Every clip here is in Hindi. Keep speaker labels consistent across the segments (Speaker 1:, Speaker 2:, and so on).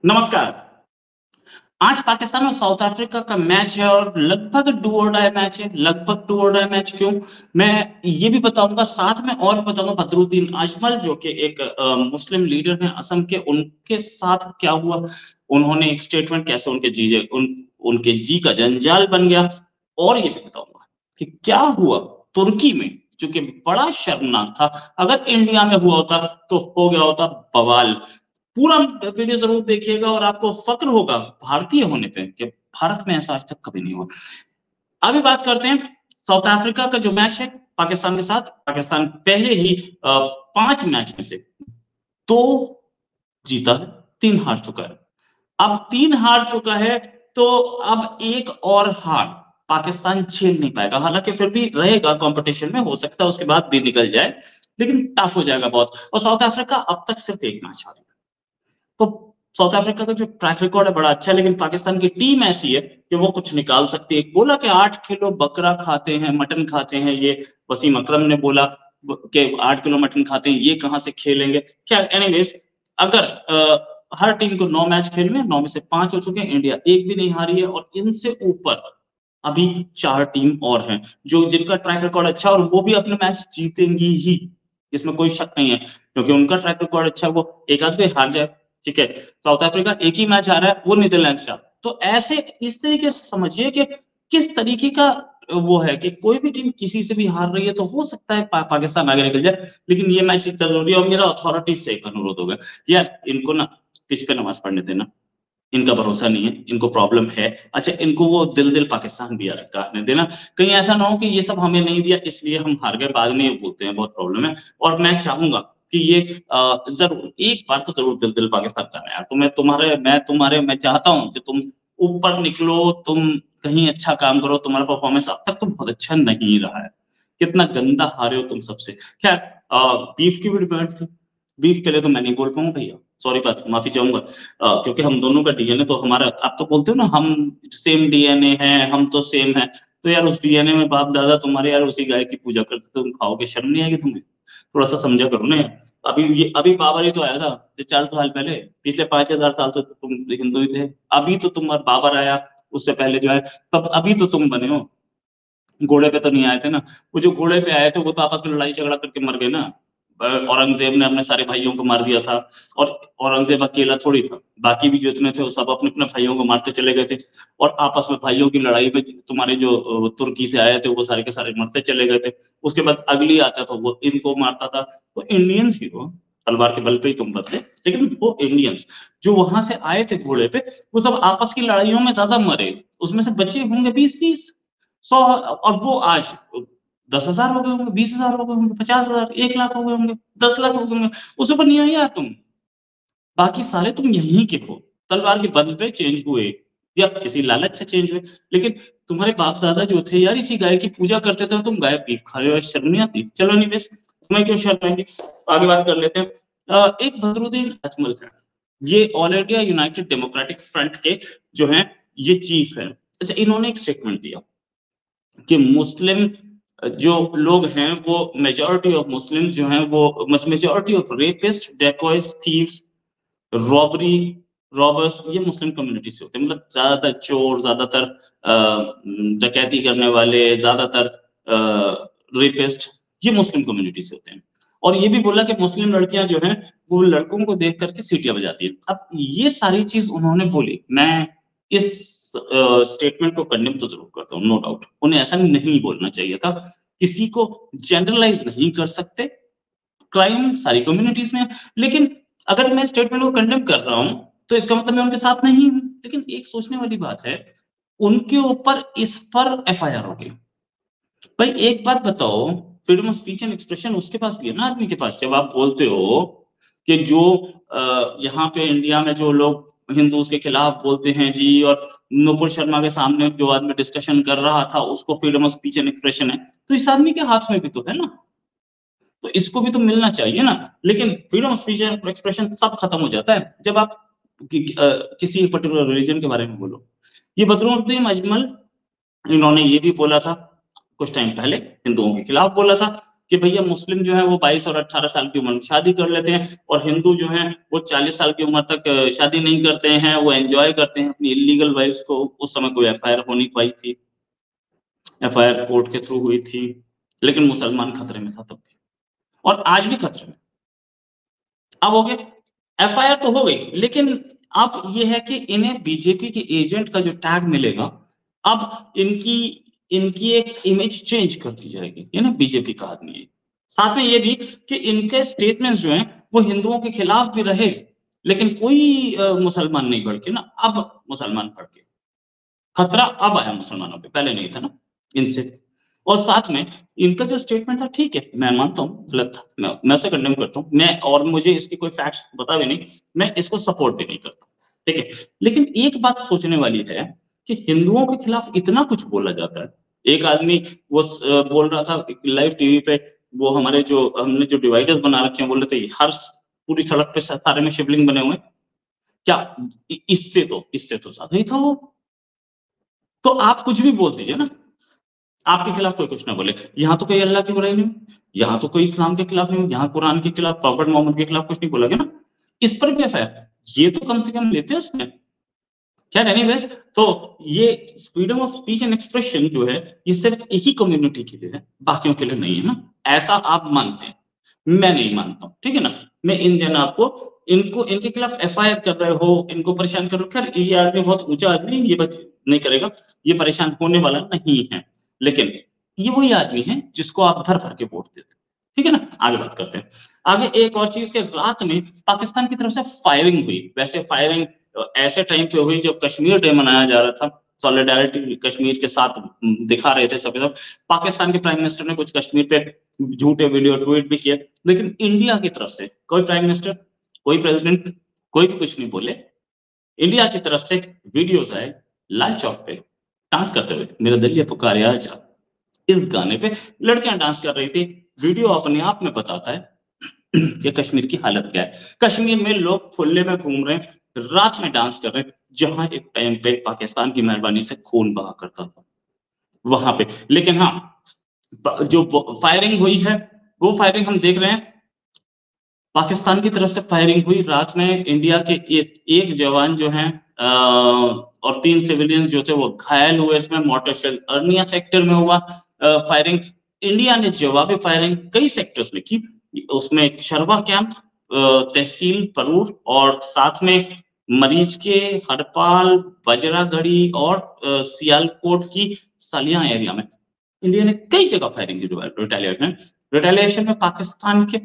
Speaker 1: नमस्कार। आज पाकिस्तान और साउथ अफ्रीका का मैच है और लगभग डू और डाई मैच है। लगभग डू और डाई मैच क्यों? मैं ये भी बताऊंगा, साथ में और बताऊंगा बदरुद्दीन अजमल जो कि एक मुस्लिम लीडर हैं असम के, उनके साथ क्या हुआ, उन्होंने एक स्टेटमेंट कैसे उनके जी का जंजाल बन गया। और ये भी बताऊंगा कि क्या हुआ तुर्की में, जो कि बड़ा शर्मनाक था। अगर इंडिया में हुआ होता तो हो गया होता बवाल। पूरा वीडियो जरूर देखिएगा और आपको फक्र होगा भारतीय होने पे कि भारत में ऐसा आज तक कभी नहीं हुआ। अभी बात करते हैं साउथ अफ्रीका का जो मैच है पाकिस्तान के साथ। पाकिस्तान पहले ही 5 मैच में से 2 जीता है, 3 हार चुका है। अब 3 हार चुका है तो अब एक और हार पाकिस्तान झेल नहीं पाएगा। हालांकि फिर भी रहेगा कंपटीशन में, हो सकता है उसके बाद भी निकल जाए, लेकिन टफ हो जाएगा बहुत। और साउथ अफ्रीका अब तक सिर्फ 1 मैच हारी। तो साउथ अफ्रीका का जो ट्रैक रिकॉर्ड है बड़ा अच्छा है, लेकिन पाकिस्तान की टीम ऐसी है कि वो कुछ निकाल सकती है। बोला कि 8 किलो बकरा खाते हैं, मटन खाते हैं, ये वसीम अकरम ने बोला कि 8 किलो मटन खाते हैं, ये कहां से खेलेंगे। क्या एनीवेज, अगर हर टीम को 9 मैच खेलने, 9 में से 5 हो चुके हैं, इंडिया एक भी नहीं हारी है और इनसे ऊपर अभी 4 टीम और हैं जो जिनका ट्रैक रिकॉर्ड अच्छा है और वो भी अपने मैच जीतेंगी ही, इसमें कोई शक नहीं है, क्योंकि उनका ट्रैक रिकॉर्ड अच्छा है। वो एक आध कोई हार जाए, ठीक है। साउथ अफ्रीका एक ही मैच हारा है, वो नीदरलैंड से। तो ऐसे इस तरीके से समझिए कि किस तरीके का वो है कि कोई भी टीम किसी से भी हार रही है तो हो सकता है पाकिस्तान आगे निकल जाए, लेकिन ये मैच चल रही है। और मेरा अथॉरिटी से एक अनुरोध होगा, यार इनको ना पिच पे नमाज पढ़ने देना। इनका भरोसा नहीं है, इनको प्रॉब्लम है। अच्छा, इनको वो दिल पाकिस्तान भी करने देना। कहीं ऐसा ना हो कि ये सब हमें नहीं दिया इसलिए हम हार गए, बाद में ये बोलते हैं बहुत प्रॉब्लम है। और मैं चाहूंगा कि ये जरूर एक बार तो जरूर दिल पाकिस्तान करना यार। मैं चाहता हूं कि तुम ऊपर निकलो, तुम कहीं अच्छा काम करो। तुम्हारा परफॉर्मेंस अब तक तो बहुत अच्छा नहीं रहा है, कितना गंदा हारे हो तुम सबसे। खैर, बीफ की भी डिमांड थी, बीफ के लिए तो मैं नहीं बोल पाऊंगा भैया, सॉरी, बात माफी चाहूंगा। क्योंकि हम दोनों का डीएनए तो हमारा, आप तो बोलते हो ना हम सेम डीएनए है, हम तो सेम है। तो यार उस डीएनए में बाप दादा तुम्हारे यार उसी गाय की पूजा करते, तुम खाओगे, शर्म नहीं आएगी तुम्हें? थोड़ा सा समझा करो ना यार। अभी बाबर ही तो आया था, 4 साल पहले। पिछले 5,000 साल से तो तुम हिंदू ही थे। अभी तो तुम्हारा बाबर आया, उससे पहले जो है, तब अभी तो तुम बने हो। घोड़े पे तो नहीं आए थे ना। वो जो घोड़े पे आए थे वो तो आपस में लड़ाई झगड़ा करके मर गए ना। औरंगजेब ने अपने सारे भाइयों को मार दिया था। और औरंगजेब अकेला थोड़ी था, बाकी भी जितने थे वो सब अपने अपने भाइयों को मारते चले गए थे। और आपस में भाइयों की लड़ाई में तुम्हारे जो तुर्की से आए थे वो सारे के सारे मरते चले गए थे। उसके बाद अगली आता था, वो इनको मारता था। तो इंडियंस ही हो, तलवार के बल पे ही तुम बदले, लेकिन वो इंडियंस जो वहां से आए थे घोड़े पे, वो सब आपस की लड़ाइयों में ज्यादा मरे। उसमें से बचे होंगे 20-30, 100। और वो आज 10,000 हो गए होंगे, 20,000 हो गए होंगे, 50,000, 1 लाख हो गए होंगे, 10 लाख हो गए होंगे। उससे ऊपर नहीं आई यार तुम। बाकी सारे तुम यहीं के हो, तलवार के बल पे चेंज हुए या किसी लालच से चेंज हुए। लेकिन तुम्हारे बाप दादा जो थे यार इसी गाय की पूजा करते थे, तुम गाय बीफ खा रहे हो, शर्म नहीं आती? चलो नहीं, बेस तुम्हें क्यों शर्म आएगी। आगे बात कर लेते हैं। एक बदरुद्दीन अजमल है, ये all India United democratic front के जो है ये चीफ है। अच्छा, इन्होंने एक स्टेटमेंट दिया कि मुस्लिम जो लोग हैं वो, मेजॉरिटी ऑफ मुस्लिम जो हैं वो, majority of rapist, dacoits, thieves, robbery, robbers, ये मुस्लिम कम्युनिटी से होते हैं। मतलब ज्यादातर चोर, ज्यादातर डकैती करने वाले, ज्यादातर रेपिस्ट, ये मुस्लिम कम्युनिटी से होते हैं। और ये भी बोला कि मुस्लिम लड़कियां जो हैं वो लड़कों को देख करके सीटियां बजाती है। अब ये सारी चीज उन्होंने बोली, मैं इस स्टेटमेंट को कंडेम तो जरूर करता हूँ, नो डाउट। उन्हें ऐसा नहीं बोलना चाहिए था। किसी को जनरलाइज नहीं कर सकते, क्राइम सारी कम्युनिटीज में है। लेकिन अगर मैं स्टेटमेंट को कंडेम कर रहा हूं तो इसका मतलब मैं उनके साथ नहीं हूं। लेकिन एक सोचने वाली बात है, उनके ऊपर इस पर एफआईआर हो गई। भाई एक बात बताओ, freedom of speech and expression उसके पास भी है ना, आदमी के पास। जब आप बोलते हो कि जो यहाँ पे इंडिया में जो लोग हिंदूज के खिलाफ बोलते हैं जी, और नुपुर शर्मा के सामने जो आदमी डिस्कशन कर रहा था उसको freedom of speech and expression है, तो इस आदमी के हाथ में भी तो है ना, तो इसको भी तो मिलना चाहिए ना। लेकिन freedom of speech and expression तब खत्म हो जाता है जब आप किसी पर्टिकुलर रिलीजन के बारे में बोलो। ये बदरुद्दीन अजमल, इन्होंने ये भी बोला था कुछ टाइम पहले, हिंदुओं के खिलाफ बोला था कि भैया मुस्लिम जो है वो 22 और 18 साल की उम्र में शादी कर लेते हैं और हिंदू जो है वो 40 साल की उम्र तक शादी नहीं करते हैं, वो एंजॉय करते हैं अपनी इलीगल वाइफ्स को। उस समय कोई एफआईआर हो नहीं पाई थी, एफआईआर कोर्ट के थ्रू हुई थी, लेकिन मुसलमान खतरे में था तब भी, और आज भी खतरे में। अब हो गया, एफआईआर तो हो गई, लेकिन अब ये है कि इन्हें बीजेपी के एजेंट का जो टैग मिलेगा, अब इनकी इनकी एक इमेज चेंज कर दी जाएगी, ये ना बीजेपी का आदमी है। साथ में ये भी कि इनके स्टेटमेंट्स जो हैं वो हिंदुओं के खिलाफ भी रहे, लेकिन कोई मुसलमान नहीं भड़के ना, अब मुसलमान भड़के। खतरा अब आया मुसलमानों पे, पहले नहीं था ना इनसे। और साथ में इनका जो स्टेटमेंट था, ठीक है, मैं मानता हूँ गलत था, मैं उसे कंडेम करता हूँ, मैं और मुझे इसकी कोई फैक्ट्स पता भी नहीं, मैं इसको सपोर्ट भी नहीं करता, ठीक है। लेकिन एक बात सोचने वाली है कि हिंदुओं के खिलाफ इतना कुछ बोला जाता है। एक आदमी वो बोल रहा था लाइव टीवी पे, वो हमारे जो हमने जो डिवाइडर्स बना रखे हैं, बोल रहे थे हर पूरी सड़क पे सारे में शिवलिंग बने हुए हैं। क्या इससे तो ज्यादा ही था वो। तो आप कुछ भी बोल दीजिए ना, आपके खिलाफ कोई कुछ ना बोले। यहाँ तो कोई अल्लाह की बुराई नहीं, यहाँ तो कोई इस्लाम के खिलाफ नहीं, यहाँ कुरान के खिलाफ, प्रॉफेट मोहम्मद के खिलाफ कुछ नहीं बोला गया ना, इस पर भी एफआईआर, ये तो कम से कम लेते हैं उसमें। खैर एनीवेज, तो ये freedom of speech and expression जो है, ये सिर्फ एक ही कम्युनिटी के लिए है, बाकियों के लिए नहीं है ना, ऐसा आप मानते हैं, मैं नहीं मानता हूँ, ठीक है ना। मैं इन जन आपको इनको इनके खिलाफ एफआईआर कर रहे हो, इनको परेशान कर रहे हो, खैर ये आदमी बहुत ऊंचा आदमी है, ये बच नहीं करेगा, ये परेशान होने वाला नहीं है, लेकिन ये वही आदमी है जिसको आप भर भर के वोट देते हैं, ठीक है ना। आगे बात करते हैं। आगे एक और चीज के, रात में पाकिस्तान की तरफ से फायरिंग हुई। वैसे फायरिंग ऐसे टाइम पे हुई जब कश्मीर डे मनाया जा रहा था, सॉलिडारिटी कश्मीर के साथ दिखा रहे थे सभी सब। पाकिस्तान के प्राइम मिनिस्टर ने कुछ कश्मीर पे झूठे वीडियो ट्वीट भी किए, लेकिन इंडिया की तरफ से कोई प्राइम मिनिस्टर, कोई प्रेसिडेंट, कोई भी कुछ नहीं बोले। इंडिया की तरफ से वीडियोस आए लाल चौक पे डांस करते हुए, मेरा दिल ये पुकारे आजा, इस गाने पे लड़कियां डांस कर रही थी। वीडियो अपने आप में बताता है कि कश्मीर की हालत क्या है। कश्मीर में लोग खुले में घूम रहे हैं, रात में डांस कर रहे हैं, जहां एक टाइम पे पाकिस्तान की मेहरबानी से खून बहा करता था वहां पे। लेकिन हाँ, जो फायरिंग हुई है, वो फायरिंग हम देख रहे हैं, पाकिस्तान की तरफ से फायरिंग हुई रात में। इंडिया के एक जवान जो है और 3 सिविलियंस जो थे वो घायल हुए इसमें। मोर्टर शेल अर्निया सेक्टर में हुआ फायरिंग। इंडिया ने जवाबी फायरिंग कई सेक्टर्स में की, उसमें शरवा कैंप, तहसील परूर, और साथ में मरीज के हरपाल, बजरागढ़ी और सियालकोट की सलिया एरिया में इंडिया ने कई जगह फायरिंग की। रिटेलिएशन में पाकिस्तान के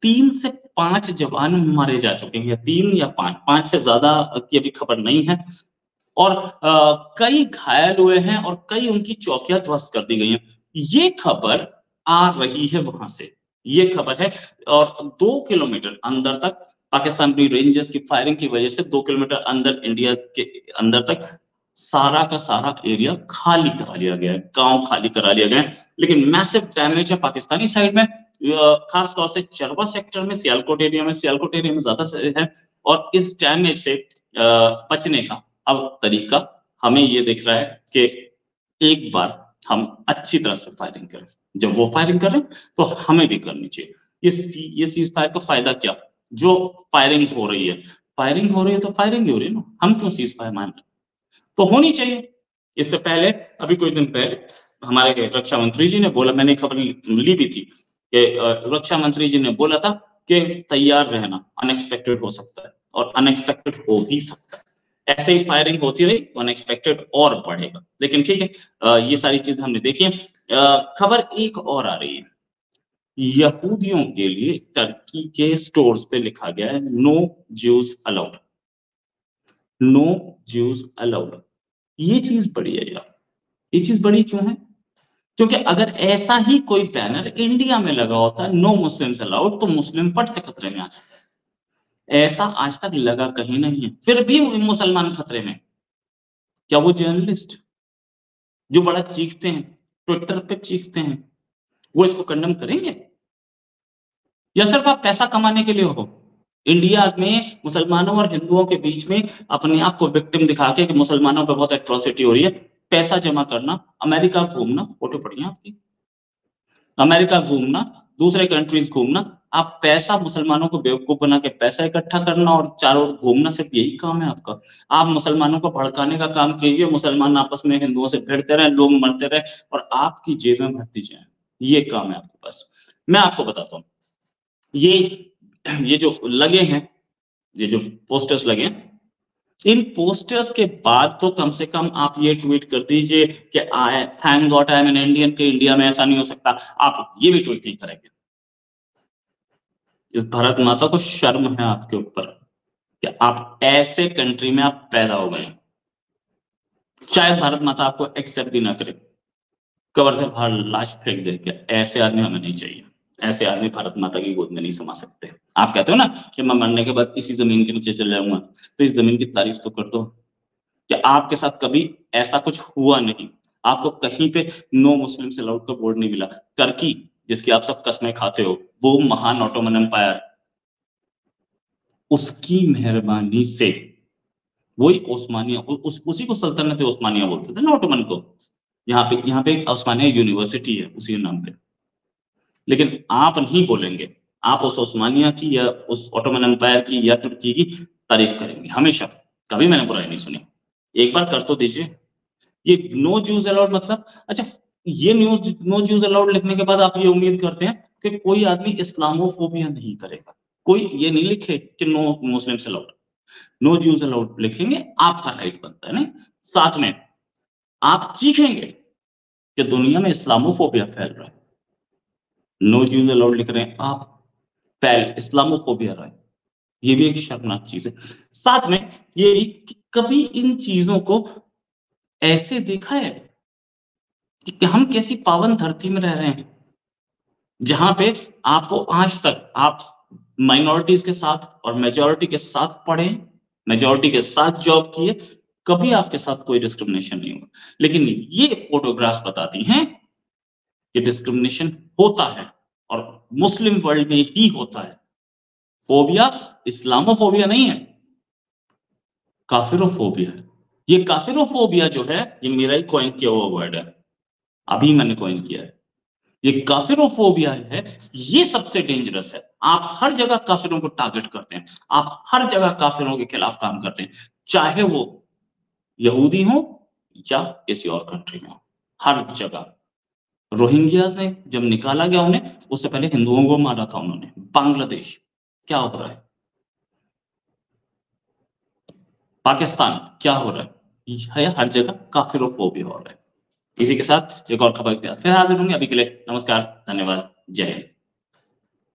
Speaker 1: 3 से 5 जवान मारे जा चुके हैं, 3 या 5 से ज्यादा की अभी खबर नहीं है, और कई घायल हुए हैं और कई उनकी चौकियां ध्वस्त कर दी गई हैं। ये खबर आ रही है वहां से, ये खबर है। और 2 किलोमीटर अंदर तक पाकिस्तान की रेंजर्स की फायरिंग की वजह से 2 किलोमीटर अंदर इंडिया के अंदर तक सारा का सारा एरिया खाली करा लिया गया है, गांव खाली करा लिया गया है। लेकिन मैसिव डैमेज है पाकिस्तानी साइड में, खास तौर से चरवा सेक्टर में, सियालकोट एरिया में ज्यादा है। और इस डैमेज से बचने का अब तरीका हमें ये दिख रहा है कि एक बार हम अच्छी तरह से फायरिंग करें। जब वो फायरिंग करें तो हमें भी करनी चाहिए। ये सीज फायर का फायदा क्या, जो फायरिंग हो रही है, फायरिंग हो रही है तो फायरिंग ही हो रही है ना, हम क्यों सीज फायर मान रहे हैं? तो होनी चाहिए। इससे पहले अभी कुछ दिन पहले हमारे रक्षा मंत्री जी ने बोला, मैंने खबर ली भी थी कि रक्षा मंत्री जी ने बोला था कि तैयार रहना, अनएक्सपेक्टेड हो सकता है, और अनएक्सपेक्टेड हो भी सकता है। ऐसे ही फायरिंग होती रही तो अनएक्सपेक्टेड और बढ़ेगा। लेकिन ठीक है, ये सारी चीजें हमने देखी है। खबर एक और आ रही है, यहूदियों के लिए टर्की के स्टोर्स पे लिखा गया है no Jews allowed, no Jews allowed. ये चीज बड़ी है यार। ये चीज बड़ी क्यों है? क्योंकि अगर ऐसा ही कोई बैनर इंडिया में लगा होता है नो मुस्लिम्स अलाउड, तो मुस्लिम फट से खतरे में आ जाता है। ऐसा आज तक लगा कहीं नहीं है, फिर भी मुसलमान खतरे में। क्या वो जर्नलिस्ट जो बड़ा चीखते हैं, ट्विटर पे चीखते हैं, वो इसको कंडम करेंगे? या सिर्फ आप पैसा कमाने के लिए हो? इंडिया में मुसलमानों और हिंदुओं के बीच में अपने आप को विक्टिम दिखा के कि मुसलमानों पे बहुत एट्रोसिटी हो रही है, पैसा जमा करना, अमेरिका घूमना, फोटो पड़ी है आपकी, अमेरिका घूमना, दूसरे कंट्रीज घूमना, आप पैसा मुसलमानों को बेवकूफ बना के पैसा इकट्ठा करना और चारों ओर घूमना, सिर्फ यही काम है आपका। आप मुसलमानों को भड़काने का काम कीजिए, मुसलमान आपस में हिंदुओं से भिड़ते रहे, लोग मरते रहे और आपकी जेबें भरती जाए, ये काम है आपके पास। मैं आपको बताता हूँ, ये जो लगे हैं, ये जो पोस्टर्स लगे हैं, इन पोस्टर्स के बाद तो कम से कम आप ये ट्वीट कर दीजिए कि आई thank God I am an Indian, के इंडिया में ऐसा नहीं हो सकता। आप ये भी ट्वीट नहीं करेंगे। इस भारत माता को शर्म है आपके ऊपर कि आप ऐसे कंट्री में आप पैदा हो गए। शायद भारत माता आपको एक्सेप्ट भी ना करे, कवर से बाहर लाश फेंक दे के, ऐसे आदमी हमें नहीं चाहिए। ऐसे आदमी भारत माता की गोद में नहीं समा सकते। आप कहते हो ना कि मैं मरने के बाद इसी जमीन के नीचे चले जाऊंगा, तो इस जमीन की तारीफ तो कर दो कि आपके साथ कभी ऐसा कुछ हुआ नहीं। आपको कहीं पे नो मुस्लिम से अलाउड का बोर्ड नहीं मिला। टर्की, जिसकी आप सब कस्में खाते हो, वो महान ऑटोमन एम्पायर, उसकी मेहरबानी से वही ओस्मानिया, उसी को सल्तनत ओस्मानिया बोलते थे ना, ऑटोमन को। यहाँ पे एक ओस्मानिया यूनिवर्सिटी है उसी के नाम पे। लेकिन आप नहीं बोलेंगे, आप उस ओस्मानिया की या उस ऑटोमन एम्पायर की या तुर्की की तारीफ करेंगे हमेशा। कभी मैंने बुराई नहीं सुनी। एक बार कर तो दीजिए। ये नो ज्यूज अलाउड मतलब, अच्छा, ये न्यूज नो ज्यूज अलाउड लिखने के बाद आप ये उम्मीद करते हैं कि कोई आदमी इस्लामोफोबिया नहीं करेगा। कोई ये नहीं लिखे कि no Muslims allowed, no Jews allowed लिखेंगे, आपका राइट बनता है। नहीं, साथ में आप चीखेंगे कि दुनिया में इस्लामोफोबिया फैल रहा है। नो ज्यूज अलाउड लिख रहे हैं आप, फैल इस्लामोफोबिया रहा है। ये भी एक शर्मनाक चीज है। साथ में ये भी कि कभी इन चीजों को ऐसे देखा है कि हम कैसी पावन धरती में रह रहे हैं, जहां पे आपको आज तक आप माइनॉरिटीज के साथ और मेजॉरिटी के साथ पढ़े, मेजॉरिटी के साथ जॉब किए, कभी आपके साथ कोई डिस्क्रिमिनेशन नहीं हुआ। लेकिन ये फोटोग्राफ्स बताती हैं कि डिस्क्रिमिनेशन होता है और मुस्लिम वर्ल्ड में ही होता है। फोबिया इस्लामोफोबिया नहीं है, काफिरोफोबिया है। ये काफिरोफोबिया जो है, ये मेरा ही कॉइन किया हुआ वर्ड है, अभी मैंने कॉइन किया है। ये काफिरोफोबिया है, ये सबसे डेंजरस है। आप हर जगह काफिरों को टारगेट करते हैं, आप हर जगह काफिरों के खिलाफ काम करते हैं, चाहे वो यहूदी हो या किसी और कंट्री में हो, हर जगह। रोहिंग्यास ने जब निकाला गया उन्हें, उससे पहले हिंदुओं को मारा था उन्होंने। बांग्लादेश क्या हो रहा है, पाकिस्तान क्या हो रहा है, हर जगह काफिरोफोबिया हो रहा है। इसी के साथ एक और खबर के साथ फिर हाजिर होंगे। अभी के लिए नमस्कार, धन्यवाद, जय हिंद।